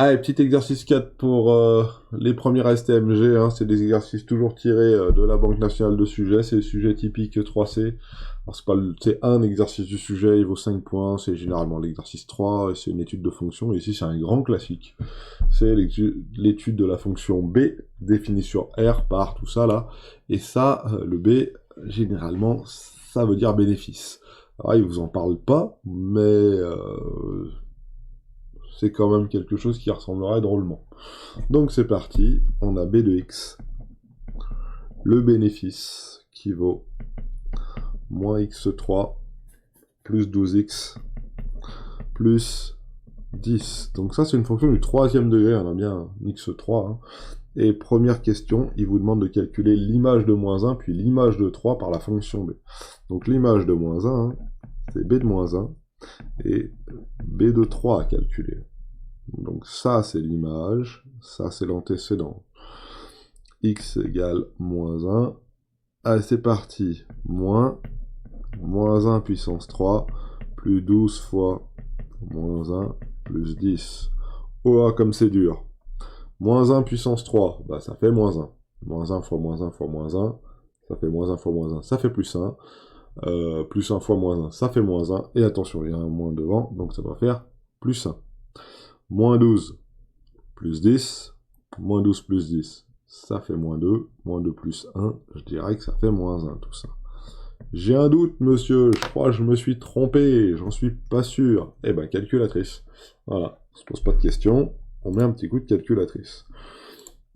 Allez, petit exercice 4 pour les premiers STMG, hein, c'est des exercices toujours tirés de la Banque nationale de sujets, c'est le sujet typique 3C. Alors c'est un exercice du sujet, il vaut 5 points, c'est généralement l'exercice 3, et c'est une étude de fonction, et ici c'est un grand classique. C'est l'étude de la fonction B, définie sur R par tout ça là, et ça, le B, généralement, ça veut dire bénéfice. Alors il vous en parle pas, mais c'est quand même quelque chose qui ressemblerait drôlement. Donc c'est parti, on a B de x, le bénéfice qui vaut moins x3 plus 12x plus 10. Donc ça c'est une fonction du troisième degré, on a bien x3. Hein. Et première question, il vous demande de calculer l'image de moins 1 puis l'image de 3 par la fonction b. Donc l'image de moins 1, hein, c'est b de moins 1 et b de 3 à calculer. Donc ça c'est l'image, ça c'est l'antécédent. X égale moins 1. Allez, c'est parti. Moins 1 puissance 3 plus 12 fois moins 1 plus 10. Oh là, comme c'est dur. Moins 1 puissance 3, bah ça fait moins 1. Moins 1 fois moins 1 fois moins 1, ça fait moins 1 fois moins 1, ça fait plus 1. Plus 1 fois moins 1, ça fait moins 1. Et attention, il y a un moins devant, donc ça doit faire plus 1. Moins 12 plus 10, moins 12 plus 10, ça fait moins 2 plus 1, je dirais que ça fait moins 1 tout ça. J'ai un doute, monsieur, je crois que je me suis trompé, j'en suis pas sûr. Eh ben, calculatrice. Voilà, on se pose pas de questions, on met un petit coup de calculatrice.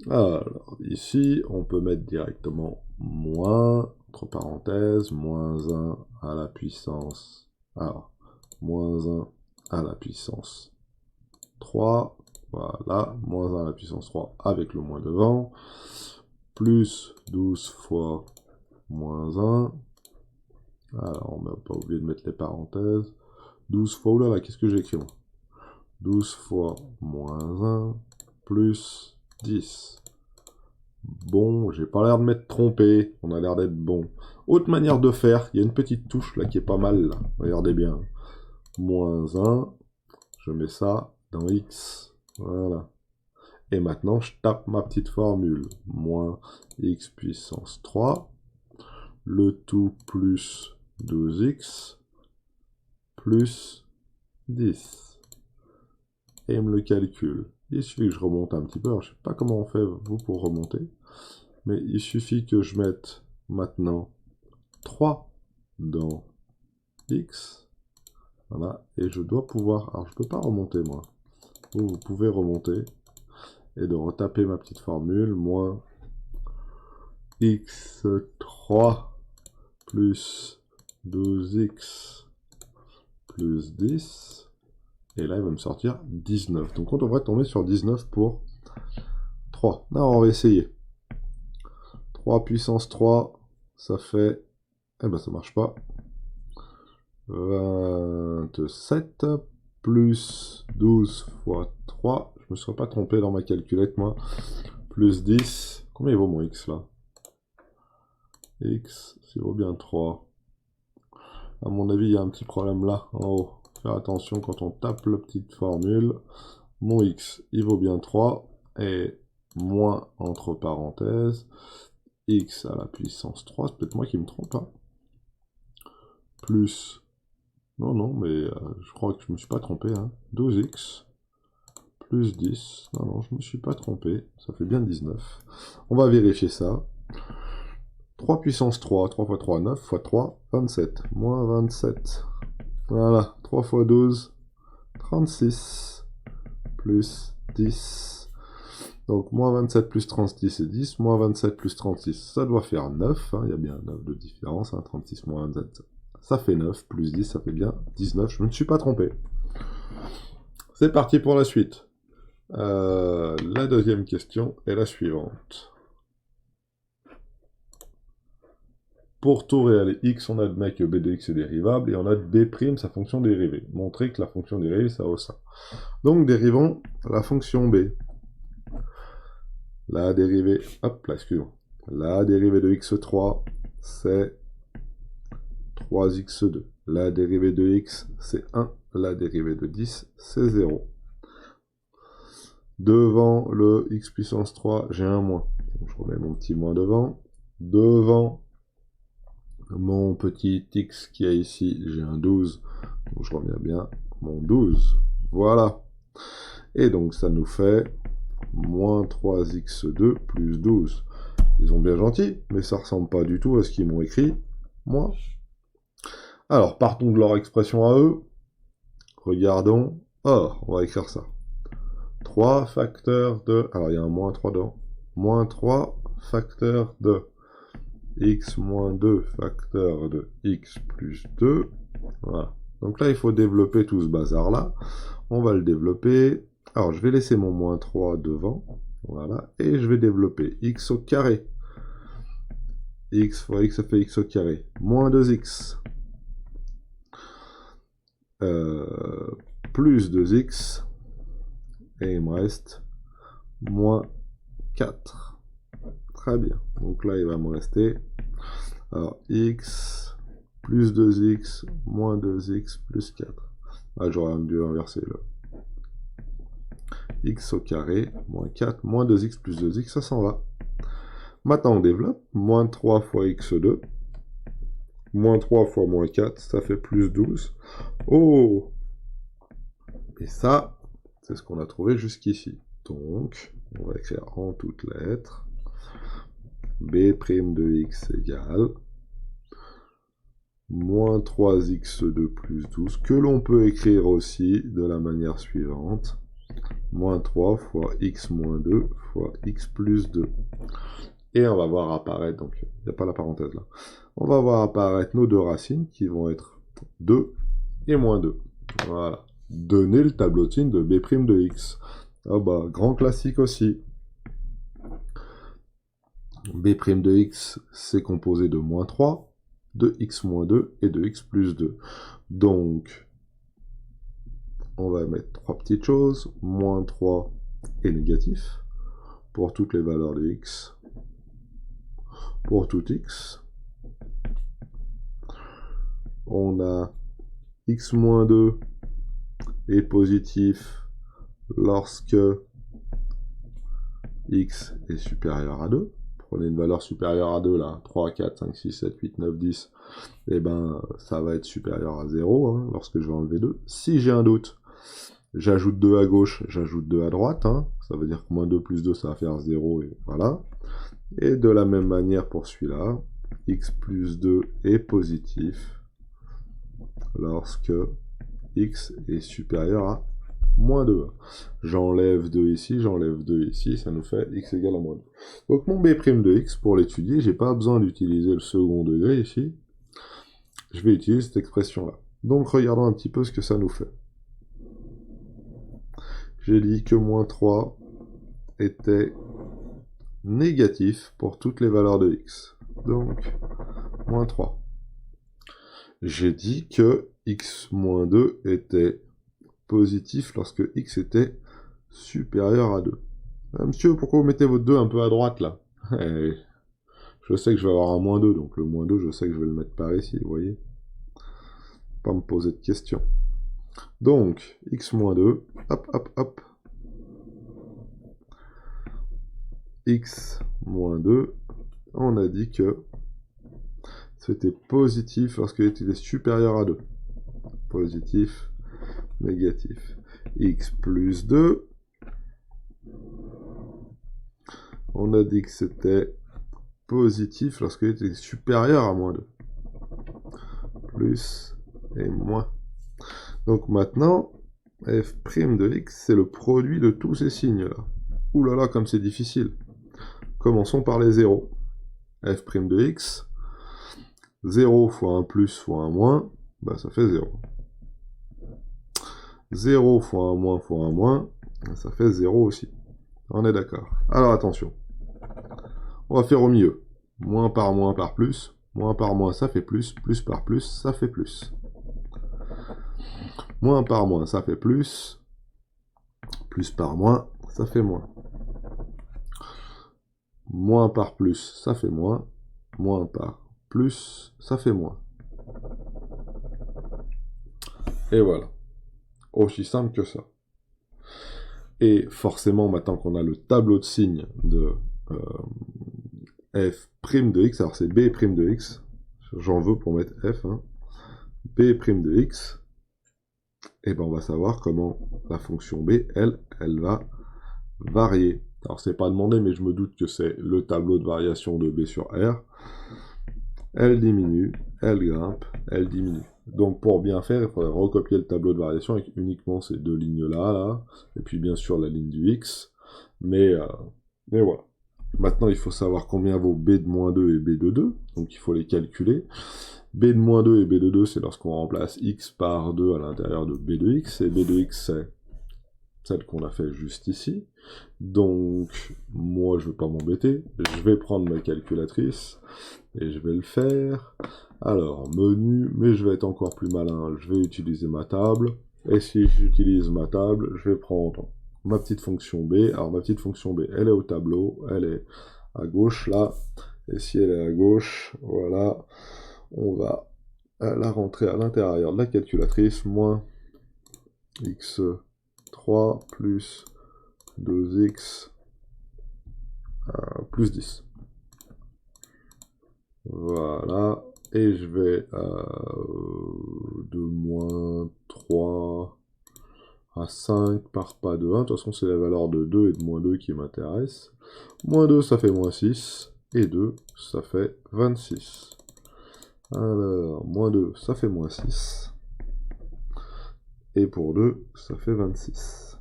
Alors, ici, on peut mettre directement moins, entre parenthèses, moins 1 à la puissance... Alors, moins 1 à la puissance 3, voilà, moins 1 à la puissance 3 avec le moins devant, plus 12 fois moins 1, alors on n'a pas oublié de mettre les parenthèses, 12 fois, oulala, qu'est-ce que j'ai écrit moi 12 fois moins 1, plus 10. Bon, j'ai pas l'air de m'être trompé, on a l'air d'être bon. Autre manière de faire, il y a une petite touche là qui est pas mal, là. Regardez bien. Moins 1, je mets ça dans X, voilà. Et maintenant, je tape ma petite formule. Moins x puissance 3, le tout plus 12x, plus 10. Et il me le calcule. Il suffit que je remonte un petit peu. Alors, je ne sais pas comment on fait, vous, pour remonter. Mais il suffit que je mette maintenant 3 dans x. Voilà. Et je dois pouvoir... Alors, je ne peux pas remonter, moi. Vous pouvez remonter. Et de retaper ma petite formule. Moins x3 plus 12x plus 10. Et là, il va me sortir 19. Donc, on devrait tomber sur 19 pour 3. Alors, on va essayer. 3 puissance 3, ça fait... Eh ben, ça marche pas. 27 plus 12 fois 3. Je me serais pas trompé dans ma calculette, moi. Plus 10. Combien il vaut mon x, là? X, il vaut bien 3. À mon avis, il y a un petit problème là, en haut. Faire attention quand on tape la petite formule. Mon x, il vaut bien 3. Et moins, entre parenthèses, x à la puissance 3. C'est peut-être moi qui me trompe, hein. Plus... Non, non, mais je crois que je me suis pas trompé, hein. 12x plus 10. Non, non, je me suis pas trompé. Ça fait bien 19. On va vérifier ça. 3 puissance 3, 3 fois 3, 9 fois 3, 27. Moins 27. Voilà, 3 fois 12, 36. Plus 10. Donc, moins 27 plus 36, c'est 10. Moins 27 plus 36, ça doit faire 9. Hein, il y a bien 9 de différence. Hein, 36 moins 27, ça fait 9. Plus 10, ça fait bien 19. Je ne me suis pas trompé. C'est parti pour la suite. La deuxième question est la suivante. Pour tout réel x, on admet que b de x est dérivable, et on a b', sa fonction dérivée. Montrer que la fonction dérivée, ça vaut ça. Donc, dérivons la fonction b. La dérivée, hop là, excusez-moi. La dérivée de x3, c'est 3x2. La dérivée de x, c'est 1. La dérivée de 10, c'est 0. Devant le x puissance 3, j'ai un moins. Donc, je remets mon petit moins devant. Devant mon petit x qui est ici, j'ai un 12. Donc, je remets bien mon 12. Voilà. Et donc, ça nous fait moins 3x2 plus 12. Ils sont bien gentils, mais ça ressemble pas du tout à ce qu'ils m'ont écrit, moi. Alors, partons de leur expression à eux. Regardons. Or, on va écrire ça. 3 facteurs de... Alors, il y a un moins 3 dedans. Moins 3 facteurs de x moins 2 facteurs de x plus 2. Voilà. Donc là, il faut développer tout ce bazar-là. On va le développer. Alors, je vais laisser mon moins 3 devant. Voilà. Et je vais développer x au carré. X fois x, ça fait x au carré. Moins 2x. Plus 2x. Et il me reste moins 4. Très bien. Donc là, il va me rester... Alors, x plus 2x moins 2x plus 4. Ah, j'aurais dû inverser là. X au carré, moins 4, moins 2x plus 2x, ça s'en va. Maintenant, on développe. Moins 3 fois x2. Moins 3 fois moins 4, ça fait plus 12. Oh! Et ça, c'est ce qu'on a trouvé jusqu'ici. Donc, on va écrire en toutes lettres. B' de x égale moins 3x2 plus 12, que l'on peut écrire aussi de la manière suivante. Moins 3 fois x moins 2 fois x plus 2. Et on va voir apparaître, donc il n'y a pas la parenthèse là, on va voir apparaître nos deux racines qui vont être 2 et moins 2. Voilà. Donner le tableau de signe de B' de x. Ah bah, grand classique aussi. B' de x, c'est composé de moins 3, de x moins 2 et de x plus 2. Donc, on va mettre trois petites choses. Moins 3 est négatif pour toutes les valeurs de x. Pour tout x. On a x moins 2 est positif lorsque x est supérieur à 2. Prenez une valeur supérieure à 2, là, 3, 4, 5, 6, 7, 8, 9, 10, et ben ça va être supérieur à 0, hein, lorsque je vais enlever 2. Si j'ai un doute, j'ajoute 2 à gauche, j'ajoute 2 à droite, hein, ça veut dire que moins 2 plus 2, ça va faire 0, et voilà. Et de la même manière pour celui-là, x plus 2 est positif lorsque x est supérieur à moins 2. J'enlève 2 ici, j'enlève 2 ici, ça nous fait x égale à moins 2. Donc mon B' de x, pour l'étudier, j'ai pas besoin d'utiliser le second degré ici. Je vais utiliser cette expression-là. Donc regardons un petit peu ce que ça nous fait. J'ai dit que moins 3 était négatif pour toutes les valeurs de x. Donc, moins 3. J'ai dit que x moins 2 était positif lorsque x était supérieur à 2. Monsieur, pourquoi vous mettez votre 2 un peu à droite, là? Je sais que je vais avoir un moins 2, donc le moins 2, je sais que je vais le mettre par ici, vous voyez? Pas me poser de questions. Donc, x moins 2, hop, hop, hop. X moins 2, on a dit que c'était positif lorsqu'il était supérieur à 2. Positif, négatif. X plus 2, on a dit que c'était positif lorsqu'il était supérieur à moins 2. Plus et moins. Donc maintenant, f' de x, c'est le produit de tous ces signes-là. Ouh là là, comme c'est difficile. Commençons par les zéros. F' de x, 0 fois un plus fois un moins, bah ça fait 0. 0 fois un moins, ça fait 0 aussi. On est d'accord. Alors attention. On va faire au milieu. Moins par plus. Moins par moins, ça fait plus. Plus par plus, ça fait plus. Moins par moins, ça fait plus. Plus par moins, ça fait moins. Moins par plus, ça fait moins. Moins par plus, ça fait moins. Et voilà. Aussi simple que ça. Et forcément, maintenant qu'on a le tableau de signes de f' de x, alors c'est b' de x, j'en veux pour mettre f, hein, b' de x, et ben on va savoir comment la fonction b, elle va varier. Alors c'est pas demandé, mais je me doute que c'est le tableau de variation de b sur r. Elle diminue, elle grimpe, elle diminue. Donc pour bien faire, il faudrait recopier le tableau de variation avec uniquement ces deux lignes-là, là, et puis bien sûr la ligne du x. Mais voilà. Maintenant, il faut savoir combien vaut b de moins 2 et b de 2, donc il faut les calculer. b de moins 2 et b de 2, c'est lorsqu'on remplace x par 2 à l'intérieur de b de x, et b de x, c'est celle qu'on a fait juste ici. Donc, moi, je ne vais pas m'embêter. Je vais prendre ma calculatrice et je vais le faire. Alors, menu, mais je vais être encore plus malin. Je vais utiliser ma table. Et si j'utilise ma table, je vais prendre ma petite fonction b. Alors, ma petite fonction b, elle est au tableau. Elle est à gauche, là. Et si elle est à gauche, voilà, on va la rentrer à l'intérieur de la calculatrice. Moins x3 plus 2x plus 10. Voilà. Et je vais de moins 3 à 5 par pas de 1. De toute façon, c'est la valeur de 2 et de moins 2 qui m'intéresse. Moins 2, ça fait moins 6. Et 2, ça fait 26. Alors, moins 2, ça fait moins 6. Et pour 2, ça fait 26.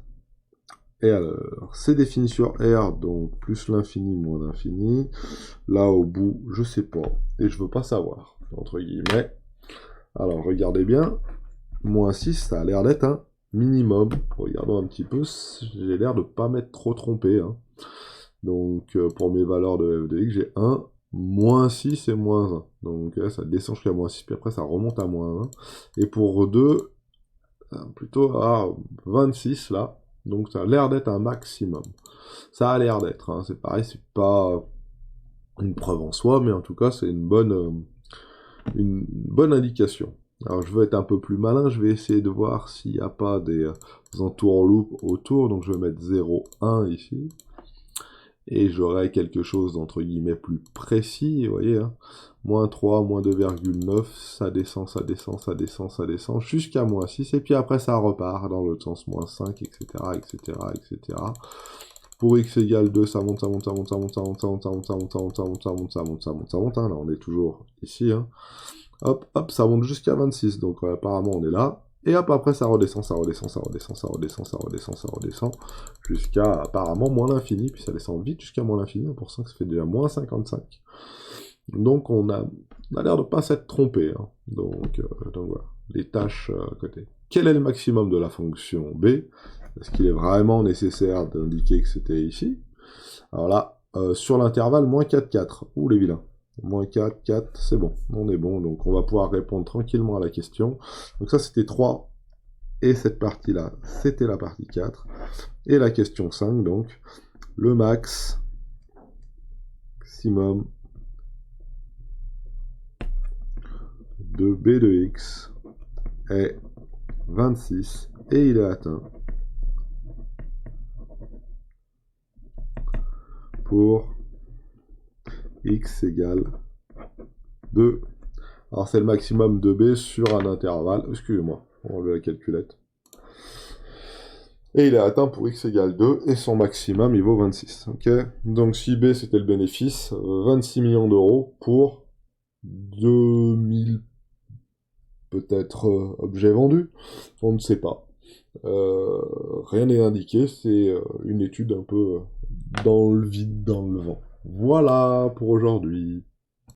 Et alors, c'est défini sur R, donc plus l'infini, moins l'infini. Là, au bout, je sais pas, et je veux pas savoir, entre guillemets. Alors, regardez bien, moins 6, ça a l'air d'être un minimum. Regardons un petit peu, j'ai l'air de pas m'être trop trompé. Hein. Donc, pour mes valeurs de f de x, j'ai 1, moins 6 et moins 1. Donc, ça descend jusqu'à moins 6, puis après, ça remonte à moins 1. Et pour 2, plutôt à 26, là. Donc ça a l'air d'être un maximum. Ça a l'air d'être, hein. C'est pareil, c'est pas une preuve en soi, mais en tout cas c'est une bonne indication. Alors je vais être un peu plus malin, je vais essayer de voir s'il n'y a pas des entourloupes autour, donc je vais mettre 0, 1 ici. Et j'aurai quelque chose d'entre guillemets plus précis, vous voyez, hein. Moins 3, moins 2,9, ça descend, ça descend, ça descend, ça descend, jusqu'à moins 6, et puis après ça repart dans l'autre sens, moins 5, etc., etc., etc. Pour x égale 2, ça monte, ça monte, ça monte, ça monte, ça monte, ça monte, ça monte, ça monte, ça monte, ça monte, ça monte, ça monte, ça monte, ça monte, hein. Là on est toujours ici, hein. Hop, hop, ça monte jusqu'à 26, donc apparemment on est là. Et hop, après ça redescend, ça redescend, ça redescend, ça redescend, ça redescend, ça redescend, jusqu'à apparemment moins l'infini, puis ça descend vite jusqu'à moins l'infini, 1%, que ça fait déjà moins 55. Donc on a l'air de pas s'être trompé, hein. Donc voilà, les tâches à côté. Quel est le maximum de la fonction b? Est-ce qu'il est vraiment nécessaire d'indiquer que c'était ici? Alors là, sur l'intervalle, moins 4, 4. Ouh les vilains. Moins 4, 4, c'est bon, on est bon, donc on va pouvoir répondre tranquillement à la question. Donc ça c'était 3, et cette partie-là, c'était la partie 4. Et la question 5, donc, le maximum de b de x est 26, et il est atteint pour x égale 2. Alors c'est le maximum de b sur un intervalle, excusez-moi, on va enlever la calculette. Et il est atteint pour x égale 2, et son maximum il vaut 26. Ok, donc si b c'était le bénéfice, 26 millions d'euros pour 2000 peut-être objets vendus, on ne sait pas. Rien n'est indiqué, c'est une étude un peu dans le vide, dans le vent. Voilà pour aujourd'hui.